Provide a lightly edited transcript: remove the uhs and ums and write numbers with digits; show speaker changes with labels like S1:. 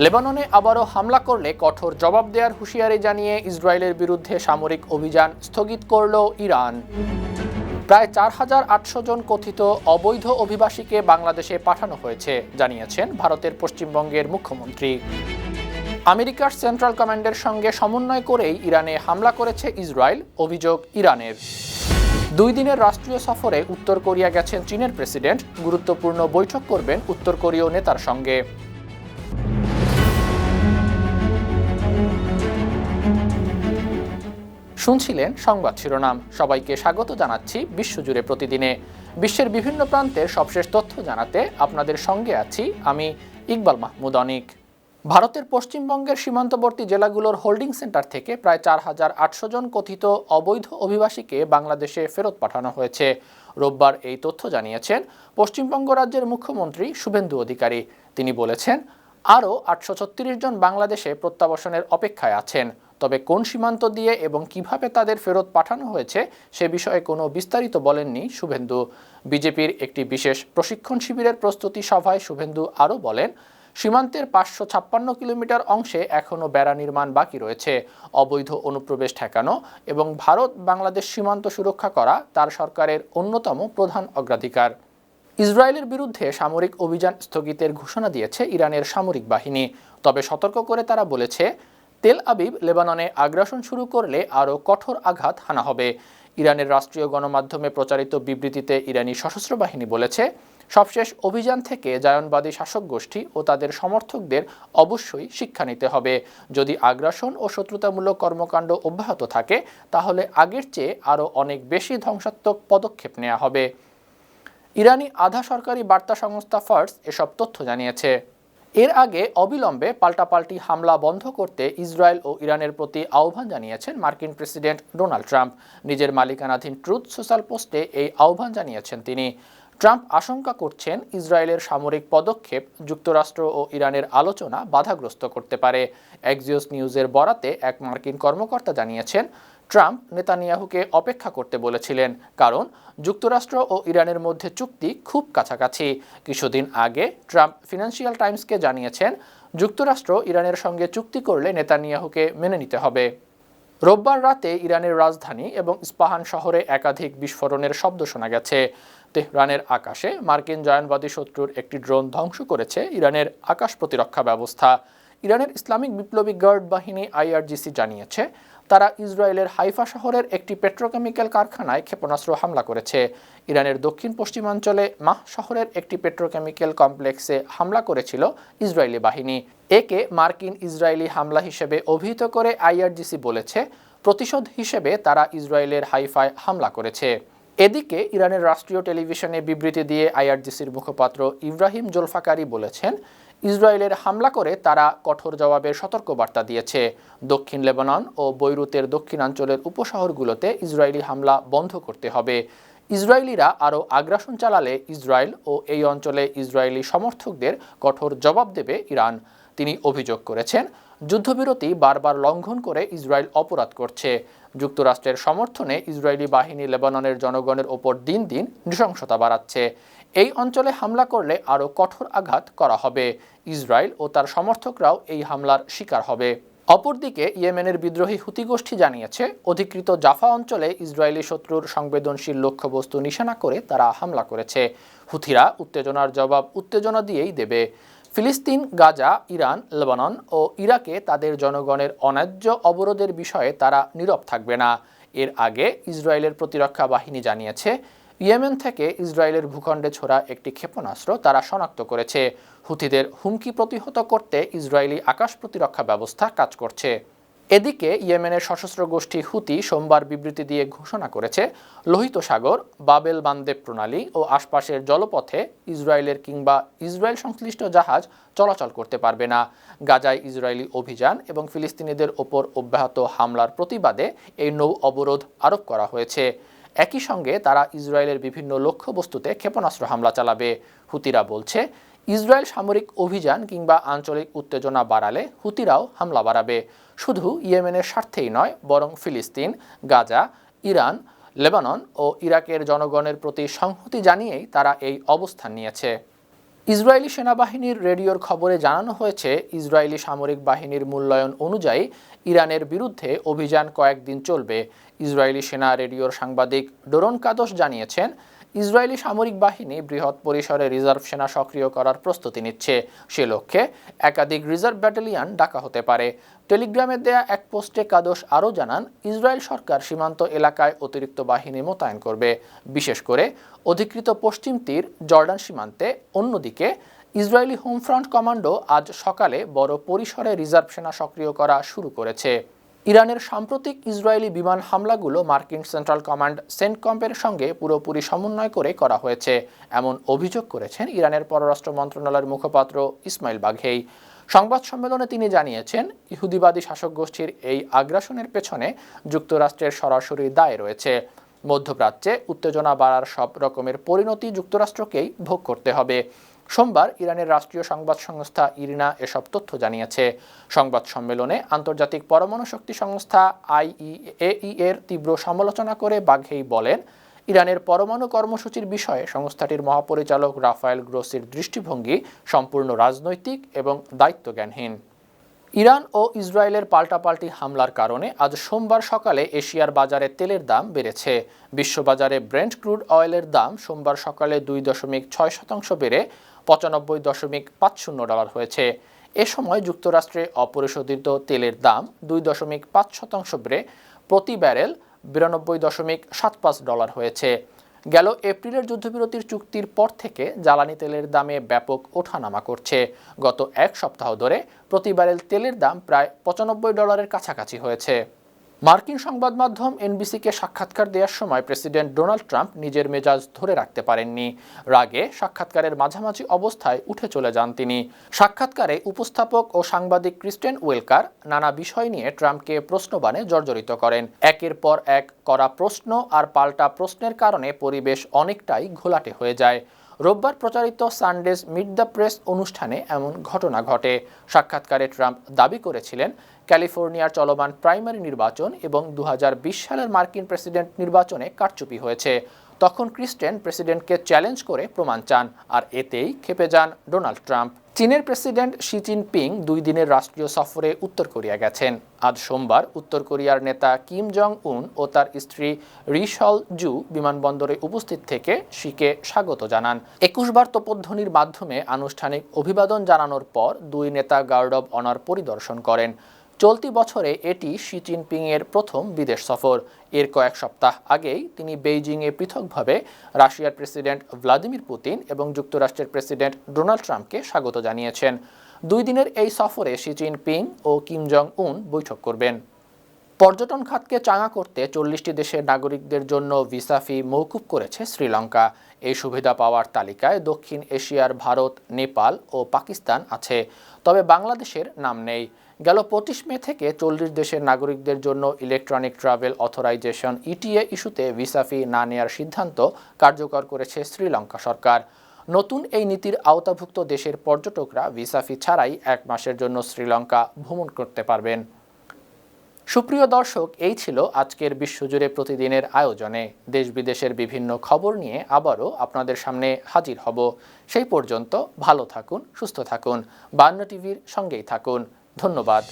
S1: লেবাননে আবারও হামলা করলে কঠোর জবাব দেওয়ার হুঁশিয়ারি জানিয়ে ইসরায়েলের বিরুদ্ধে সামরিক অভিযান স্থগিত করল ইরান। প্রায় ৪,৮০০ জন কথিত অবৈধ অভিবাসীকে বাংলাদেশে পাঠানো হয়েছে জানিয়েছেন ভারতের পশ্চিমবঙ্গের মুখ্যমন্ত্রী। আমেরিকার সেন্ট্রাল কমান্ডের সঙ্গে সমন্বয় করেই ইরানে হামলা করেছে ইসরায়েল, অভিযোগ ইরানের। 2 দিনের রাষ্ট্রীয় সফরে উত্তর কোরিয়া গেছেন চীনের প্রেসিডেন্ট, গুরুত্বপূর্ণ বৈঠক করবেন উত্তর কোরীয় নেতার সঙ্গে। শুনছিলেন সংবাদ শিরোনাম। সবাইকে স্বাগত জানাচ্ছি বিশ্বজুড়ে প্রতিদিনে বিশ্বের বিভিন্ন প্রান্তের সবশেষ তথ্য জানাতে আপনাদের সঙ্গে আছি আমি ইকবাল মাহমুদ অনিক। ভারতের পশ্চিমবঙ্গের সীমান্তবর্তী জেলাগুলোর হোল্ডিং সেন্টার থেকে প্রায় 4,800 জন কথিত অবৈধ অভিবাসীকে বাংলাদেশে ফেরত পাঠানো হয়েছে। রোববার এই তথ্য জানিয়েছেন পশ্চিমবঙ্গ রাজ্যের মুখ্যমন্ত্রী শুভেন্দু অধিকারী। তিনি বলেছেন, আরও 836 জন বাংলাদেশে প্রত্যাবাসনের অপেক্ষায় আছেন। তবে কোন সীমান্ত দিয়ে এবং কিভাবে তাদের ফেরত পাঠানো হয়েছে সে বিষয়ে কোনো বিস্তারিত বলেননি শুভেন্দু। বিজেপির একটি বিশেষ প্রশিক্ষণ শিবিরের প্রস্তুতি সভায় শুভেন্দু আরও বলেন, সীমান্তের 556 কিলোমিটার অংশে এখনও বেড়া নির্মাণ বাকি রয়েছে। অবৈধ অনুপ্রবেশ ঠেকানো এবং ভারত বাংলাদেশ সীমান্ত সুরক্ষা করা তার সরকারের অন্যতম প্রধান অগ্রাধিকার। ইসরায়েলের বিরুদ্ধে সামরিক অভিযান স্থগিতের ঘোষণা দিয়েছে ইরানের সামরিক বাহিনী। তবে সতর্ক করে তারা বলেছে, তেল আবিব লেবাননে আগ্রাসন শুরু করলে আরও কঠোর আঘাত হানা হবে। ইরানের রাষ্ট্রীয় গণমাধ্যমে প্রচারিত বিবৃতিতে ইরানি সশস্ত্র বাহিনী বলেছে, সবশেষ অভিযান থেকে জায়নবাদী শাসক গোষ্ঠী ও তাদের সমর্থকদের অবশ্যই শিক্ষা নিতে হবে। যদি আগ্রাসন ও শত্রুতামূলক কর্মকাণ্ড অব্যাহত থাকে তাহলে আগের চেয়ে আরও অনেক বেশি ধ্বংসাত্মক পদক্ষেপ নেওয়া হবে। ইরানি আধা সরকারি বার্তা সংস্থা ফার্স এসব তথ্য জানিয়েছে। এর আগে অবিলম্বে পাল্টাপাল্টি হামলা বন্ধ করতে ইসরায়েল ও ইরানের প্রতি আহ্বান জানিয়েছেন মার্কিন প্রেসিডেন্ট ডোনাল্ড ট্রাম্প। নিজের মালিকানাধীন ট্রুথ সোশ্যাল পোস্টে এই আহ্বান জানিয়েছেন তিনি। ট্রাম্প আশঙ্কা করছেন ইসরায়েলের সামরিক পদক্ষেপ যুক্তরাষ্ট্র ও ইরানের আলোচনা বাধাগ্রস্ত করতে পারে। এক্সিওস নিউজের বরাতে এক মার্কিন কর্মকর্তা জানিয়েছেন, ট্রাম্প নেতানিয়াহুকে অপেক্ষা করতে বলেছিলেন, কারণ যুক্তরাষ্ট্র ও ইরানের মধ্যে চুক্তি খুব কাছাকাছি। কিছুদিন আগে ট্রাম্প ফিনান্সিয়াল টাইমসকে জানিয়েছেন, যুক্তরাষ্ট্র ইরানের সঙ্গে চুক্তি করলে নেতানিয়াহুকে মেনে নিতে হবে। রোববার রাতে ইরানের রাজধানী এবং ইস্পাহান শহরে একাধিক বিস্ফোরণের শব্দ শোনা গেছে। তেহরানের আকাশে মার্কিন জায়নবাদী শত্রুর একটি ড্রোন ধ্বংস করেছে ইরানের আকাশ প্রতিরক্ষা ব্যবস্থা। ইরানের ইসলামিক বিপ্লবী গার্ড বাহিনী IRGC জানিয়েছে, তারা ইসরায়েলের হাইফা শহরের একটি পেট্রোকেমিক্যাল কারখানায় ক্ষেপণাস্ত্র হামলা করেছে। ইরানের দক্ষিণ পশ্চিমাঞ্চলে মাহ শহরের একটি পেট্রোকেমিক্যাল কমপ্লেক্সে হামলা করেছিল ইসরায়েলি বাহিনী। একে মার্কিন ইসরায়েলি হামলা হিসেবে অভিহিত করে IRGC বলেছে, প্রতিশোধ হিসেবে তারা ইসরায়েলের হাইফায় হামলা করেছে। এদিকে ইরানের রাষ্ট্রীয় টেলিভিশনে বিবৃতি দিয়ে IRGCর মুখপাত্র ইব্রাহিম জোলফাকারি বলেছেন, ইসরায়েলের হামলা করে তারা কঠোর জবাবের সতর্কবার্তা দিয়েছে। দক্ষিণ লেবানন ও বৈরুতের দক্ষিণাঞ্চলের উপশহরগুলোতে ইসরায়েলি হামলা বন্ধ করতে হবে। ইসরায়েলিরা আরও আগ্রাসন চালালে ইসরায়েল ও এই অঞ্চলে ইসরায়েলি সমর্থকদের কঠোর জবাব দেবে ইরান। তিনি অভিযোগ করেছেন, যুদ্ধবিরতি বারবার লঙ্ঘন করে ইসরায়েল অপরাধ করছে। যুক্তরাষ্ট্রের সমর্থনে ইসরায়েলি বাহিনী লেবাননের জনগণের ওপর দিন দিন নৃশংসতা বাড়াচ্ছে। এই অঞ্চলে হামলা করলে আরও কঠোর আঘাত করা হবে। ইসরায়েল ও তার সমর্থকরাও এই হামলার শিকার হবে। অপরদিকে ইয়েমেনের বিদ্রোহী হুতি গোষ্ঠী জানিয়েছে, অধিকৃত জাফা অঞ্চলে ইসরায়েলি শত্রুর সংবেদনশীল লক্ষ্যবস্তু নিশানা করে তারা হামলা করেছে। হুথিরা উত্তেজনার জবাব উত্তেজনা দিয়েই দেবে। ফিলিস্তিন, গাজা, ইরান, লেবানন ও ইরাকে তাদের জনগণের অন্যায্য অবরোধের বিষয়ে তারা নীরব থাকবে না। এর আগে ইসরায়েলের প্রতিরক্ষা বাহিনী জানিয়েছে, ইয়েমেন থেকে ইসরায়েলের ভূখণ্ডে ছোড়া একটি ক্ষেপণাস্ত্র তারা শনাক্ত করেছে। হুথিদের হুমকি প্রতিহত করতে ইসরায়েলি আকাশ প্রতিরক্ষা ব্যবস্থা কাজ করছে। এদিকে ইয়েমেনের সশস্ত্র গোষ্ঠী হুতি সোমবার বিবৃতি দিয়ে ঘোষণা করেছে, লোহিত সাগর, বাবেল বান্দেব প্রণালী ও আশপাশের জলপথে ইসরায়েলের কিংবা ইসরায়েল সংশ্লিষ্ট জাহাজ চলাচল করতে পারবে না। গাজায় ইসরায়েলি অভিযান এবং ফিলিস্তিনিদের ওপর অব্যাহত হামলার প্রতিবাদে এই নৌ অবরোধ আরোপ করা হয়েছে। একই সঙ্গে তারা ইসরায়েলের বিভিন্ন লক্ষ্যবস্তুতে ক্ষেপণাস্ত্র হামলা চালাবে। হুতিরা বলছে, ইসরায়েল সামরিক অভিযান কিংবা আঞ্চলিক উত্তেজনা বাড়ালে হুতিরাও হামলা বাড়াবে। শুধু ইয়েমেনের স্বার্থেই নয়, বরং ফিলিস্তিন, গাজা, ইরান, লেবানন ও ইরাকের জনগণের প্রতি সংহতি জানিয়েই তারা এই অবস্থান নিয়েছে। ইসরায়েলি সেনাবাহিনীর রেডিওর খবরে জানানো হয়েছে, ইসরায়েলি সামরিক বাহিনীর মূল্যায়ন অনুযায়ী ইরানের বিরুদ্ধে অভিযান কয়েকদিন চলবে। ইসরায়েলি সেনা রেডিওর সাংবাদিক ডোরন কাদোস জানিয়েছেন, ইসরায়েলি সামরিক বাহিনী বৃহৎ পরিসরে রিজার্ভ সেনা সক্রিয় করার প্রস্তুতি নিচ্ছে। সে লক্ষ্যে একাধিক রিজার্ভ ব্যাটালিয়ন ডাকা হতে পারে। টেলিগ্রামে দেয়া এক পোস্টে কাদোস আরও জানান, ইসরায়েল সরকার সীমান্ত এলাকায় অতিরিক্ত বাহিনী মোতায়েন করবে, বিশেষ করে অধিকৃত পশ্চিম তীর জর্ডান সীমান্তে। অন্যদিকে ইসরায়েলি হোম ফ্রন্ট কমান্ডো আজ সকালে বড় পরিসরে রিজার্ভ সেনা সক্রিয় করা শুরু করেছে। ইরানের সাম্প্রতিক ইসরায়েলি বিমান হামলাগুলো মার্কিন সেন্ট্রাল কমান্ড সেন্টকম্পের সঙ্গে পুরোপুরি সমন্বয় করে করা হয়েছে, এমন অভিযোগ করেছেন ইরানের পররাষ্ট্র মন্ত্রণালয়ের মুখপাত্র ইসমাইল বাঘেই। সংবাদ সম্মেলনে তিনি জানিয়েছেন, ইহুদিবাদী শাসক গোষ্ঠীর এই আগ্রাসনের পেছনে যুক্তরাষ্ট্রের সরাসরি দায় রয়েছে। মধ্যপ্রাচ্যে উত্তেজনা বাড়ার সব রকমের পরিণতি যুক্তরাষ্ট্রকেই ভোগ করতে হবে। সোমবার ইরানের রাষ্ট্রীয় সংবাদ সংস্থা ইরিনা এসব তথ্য জানিয়েছে। সংবাদ সম্মেলনে আন্তর্জাতিক পরমাণু শক্তি সংস্থা আইএইএ এর তীব্র সমালোচনা করে বাঘেই বলেন, ইরানের পরমাণু কর্মসূচির বিষয়ে সংস্থাটির মহাপরিচালক রাফায়েল গ্রোসির দৃষ্টিভঙ্গি সম্পূর্ণ রাজনৈতিক এবং দায়িত্বজ্ঞানহীন। ইরান ও ইসরায়েলের পাল্টাপাল্টি হামলার কারণে আজ সোমবার সকালে এশিয়ার বাজারে তেলের দাম বেড়েছে। বিশ্ববাজারে ব্রেন্ট ক্রুড অয়েলের দাম সোমবার সকালে 2.6% বেড়ে $95.50 হয়েছে। এ সময় যুক্তরাষ্ট্রে অপরিশোধিত তেলের দাম 2.5% বেড়ে প্রতি ব্যারেল $92.75 হয়েছে। গেল এপ্রিলের যুদ্ধবিরতির চুক্তির পর থেকে জ্বালানি তেলের দামে ব্যাপক ওঠানামা করছে। গত এক সপ্তাহ ধরে প্রতি ব্যারেল তেলের দাম প্রায় $95 কাছাকাছি হয়েছে। মার্কিন সংবাদ মাধ্যম এনবিসিকে সাক্ষাৎকার দেওয়ার সময় প্রেসিডেন্ট ডোনাল্ড ট্রাম্প নিজের মেজাজ ধরে রাখতে পারেননি। রাগে সাক্ষাৎকারের মাঝামাঝি অবস্থায় উঠে চলে যান তিনি। সাক্ষাৎকারে উপস্থাপক ও সাংবাদিক ক্রিস্টেন ওয়েলকার নানা বিষয় নিয়ে ট্রাম্পকে প্রশ্নবাণে জর্জরিত করেন। একের পর এক করা প্রশ্ন আর পাল্টা প্রশ্নের কারণে পরিবেশ অনেকটাই ঘোলাটে হয়ে যায়। রোববার প্রচারিত সানডেজ মিট দ্য প্রেস অনুষ্ঠানে এমন ঘটনা ঘটে। সাক্ষাৎকারে ট্রাম্প দাবি করেছিলেন, ক্যালিফোর্নিয়ার চলমান প্রাইমারি নির্বাচন এবং 2020 সালের মার্কিন প্রেসিডেন্ট নির্বাচনে কারচুপি হয়েছে। তখন ক্রিস্টেন প্রেসিডেন্টকে চ্যালেঞ্জ করে প্রমাণ চান, আর এতেই ক্ষেপে যান ডোনাল্ড ট্রাম্প। চীনের প্রেসিডেন্ট শি জিনপিং 2 দিনের রাষ্ট্রীয় সফরে উত্তর কোরিয়া গেছেন। আজ সোমবার উত্তর কোরিয়ার নেতা কিম জং উন ও তার স্ত্রী রি সল জু বিমানবন্দরে উপস্থিত থেকে শিকে স্বাগত জানান। 21 বার তোপধ্বনির মাধ্যমে আনুষ্ঠানিক অভিবাদন জানানোর পর 2 নেতা গার্ড অব অনার পরিদর্শন করেন। চলতি বছরে এটি শি জিনপিংয়ের প্রথম বিদেশ সফর। এর কয়েক সপ্তাহ আগেই তিনি বেইজিংয়ে পৃথকভাবে রাশিয়ার প্রেসিডেন্ট ভ্লাদিমির পুতিন এবং যুক্তরাষ্ট্রের প্রেসিডেন্ট ডোনাল্ড ট্রাম্পকে স্বাগত জানিয়েছেন। 2 দিনের এই সফরে শি জিনপিং ও কিম জং উন বৈঠক করবেন। পর্যটন খাতকে চাঙা করতে 40টি দেশের নাগরিকদের জন্য ভিসা ফি মওকুফ করেছে শ্রীলঙ্কা। এই সুবিধা পাওয়ার তালিকায় দক্ষিণ এশিয়ার ভারত, নেপাল ও পাকিস্তান আছে, তবে বাংলাদেশের নাম নেই। গেল 25 মে থেকে 40 দেশের নাগরিকদের জন্য ইলেকট্রনিক ট্রাভেল অথরাইজেশন ইটিএ ইস্যুতে ভিসা ফি না নেওয়ার সিদ্ধান্ত কার্যকর করেছে শ্রীলঙ্কা সরকার। নতুন এই নীতির আওতাভুক্ত দেশের পর্যটকরা ভিসা ফি ছাড়াই 1 মাসের জন্য শ্রীলঙ্কা ভ্রমণ করতে পারবেন। সুপ্রিয় দর্শক, এই ছিল আজকের বিশ্বজুড়ে প্রতিদিনের আয়োজনে। দেশ বিদেশের বিভিন্ন খবর নিয়ে আবারও আপনাদের সামনে হাজির হব। সেই পর্যন্ত ভালো থাকুন, সুস্থ থাকুন, 52 টিভির সঙ্গেই থাকুন। ধন্যবাদ।